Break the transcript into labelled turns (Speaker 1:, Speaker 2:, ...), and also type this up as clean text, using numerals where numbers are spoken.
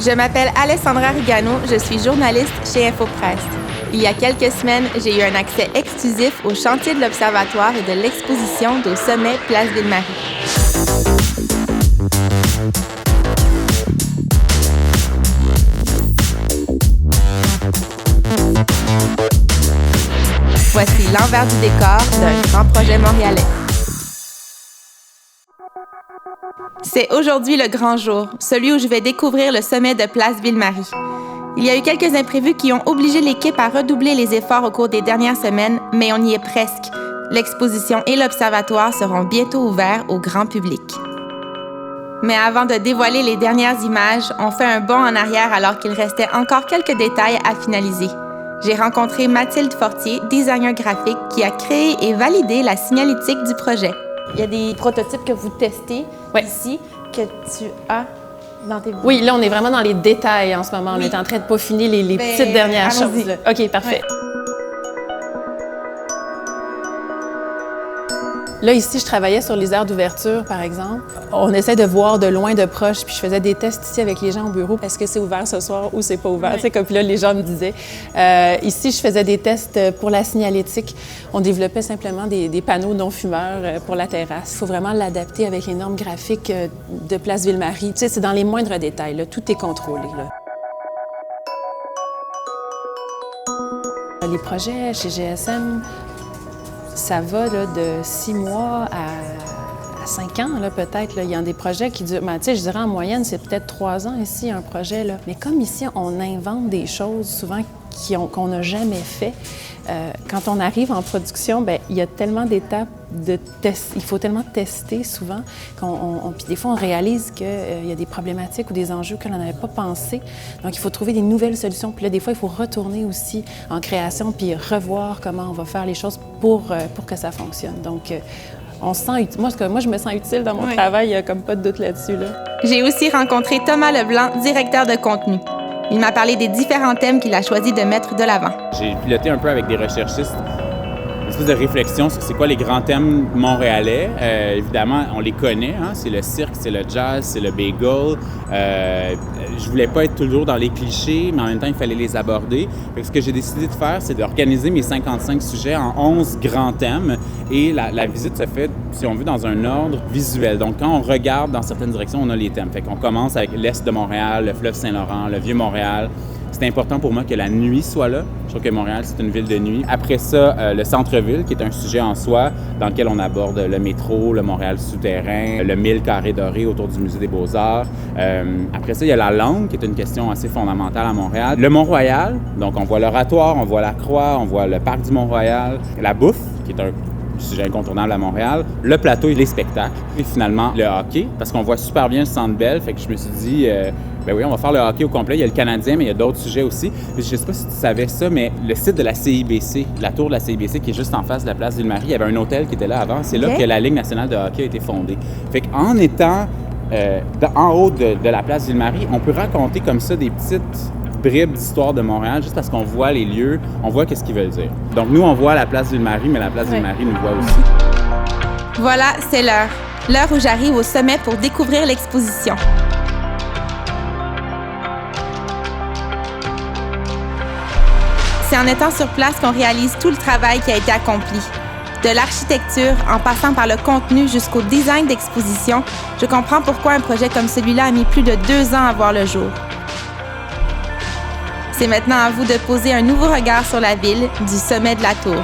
Speaker 1: Je m'appelle Alessandra Rigano, je suis journaliste chez Infopresse. Il y a quelques semaines, j'ai eu un accès exclusif au chantier de l'Observatoire et de l'exposition d'au sommet Place Ville-Marie. Voici l'envers du décor d'un grand projet montréalais. C'est aujourd'hui le grand jour, celui où je vais découvrir le sommet de Place Ville-Marie. Il y a eu quelques imprévus qui ont obligé l'équipe à redoubler les efforts au cours des dernières semaines, mais on y est presque. L'exposition et l'observatoire seront bientôt ouverts au grand public. Mais avant de dévoiler les dernières images, on fait un bond en arrière alors qu'il restait encore quelques détails à finaliser. J'ai rencontré Mathilde Fortier, designer graphique, qui a créé et validé la signalétique du projet. Il y a des prototypes que vous testez ici, que tu as dans tes vidéos.
Speaker 2: Oui, là, on est vraiment dans les détails en ce moment. On est en train de peaufiner les petites dernières choses. Là. OK, parfait. Ouais. Là, ici, je travaillais sur les heures d'ouverture, par exemple. On essaie de voir de loin, de proche, puis je faisais des tests ici avec les gens au bureau. Est-ce que c'est ouvert ce soir ou c'est pas ouvert? Tu sais, comme puis là, les gens me disaient. Ici, je faisais des tests pour la signalétique. On développait simplement des panneaux non-fumeurs pour la terrasse. Il faut vraiment l'adapter avec les normes graphiques de Place Ville-Marie. Tu sais, c'est dans les moindres détails, là. Tout est contrôlé, là. Les projets chez GSM, ça va là, de 6 mois à 5 ans, là, peut-être. Là. Il y a des projets qui durent... Ben, tu sais, je dirais en moyenne, c'est peut-être 3 ans ici, un projet. Là. Mais comme ici, on invente des choses souvent qu'on n'a jamais fait, quand on arrive en production, bien, il y a tellement d'étapes de test. Il faut tellement tester souvent puis des fois, on réalise qu'il y a des problématiques ou des enjeux que l'on n'avait pas pensé. Donc, il faut trouver des nouvelles solutions. Puis là, des fois, il faut retourner aussi en création puis revoir comment on va faire les choses pour que ça fonctionne. Donc, on se sent utile. Moi, je me sens utile dans mon travail. Il n'y a comme pas de doute là-dessus. Là.
Speaker 1: J'ai aussi rencontré Thomas Leblanc, directeur de contenu. Il m'a parlé des différents thèmes qu'il a choisi de mettre de l'avant.
Speaker 3: J'ai piloté un peu avec des recherchistes une espèce de réflexion sur c'est quoi les grands thèmes montréalais. Évidemment, on les connaît. Hein? C'est le cirque, c'est le jazz, c'est le bagel. Je voulais pas être toujours dans les clichés, mais en même temps, il fallait les aborder. Fait que ce que j'ai décidé de faire, c'est d'organiser mes 55 sujets en 11 grands thèmes. Et la visite se fait, si on veut, dans un ordre visuel. Donc, quand on regarde dans certaines directions, on a les thèmes. Fait qu'on commence avec l'Est de Montréal, le fleuve Saint-Laurent, le Vieux-Montréal. C'est important pour moi que la nuit soit là. Je trouve que Montréal, c'est une ville de nuit. Après ça, le centre-ville, qui est un sujet en soi, dans lequel on aborde le métro, le Montréal souterrain, le 1000 carrés dorés autour du Musée des Beaux-Arts. Après ça, il y a la langue, qui est une question assez fondamentale à Montréal. Le Mont-Royal, donc on voit l'Oratoire, on voit la Croix, on voit le parc du Mont-Royal. La bouffe, qui est un sujet incontournable à Montréal, le plateau et les spectacles. Et finalement, le hockey, parce qu'on voit super bien le Centre Bell, fait que je me suis dit, ben oui, on va faire le hockey au complet. Il y a le Canadien, mais il y a d'autres sujets aussi. Je sais pas si tu savais ça, mais le site de la CIBC, la tour de la CIBC qui est juste en face de la place Ville-Marie, il y avait un hôtel qui était là avant. C'est là que la Ligue nationale de hockey a été fondée. Fait qu'en étant en haut de la place Ville-Marie, on peut raconter comme ça des petites bribes d'histoire de Montréal, juste parce qu'on voit les lieux, on voit qu'est-ce qu'ils veulent dire. Donc nous, on voit la place Ville-Marie, mais la place Ville-Marie nous voit aussi.
Speaker 1: Voilà, c'est l'heure. L'heure où j'arrive au sommet pour découvrir l'exposition. C'est en étant sur place qu'on réalise tout le travail qui a été accompli. De l'architecture, en passant par le contenu jusqu'au design d'exposition, je comprends pourquoi un projet comme celui-là a mis plus de 2 ans à voir le jour. C'est maintenant à vous de poser un nouveau regard sur la ville du sommet de la tour.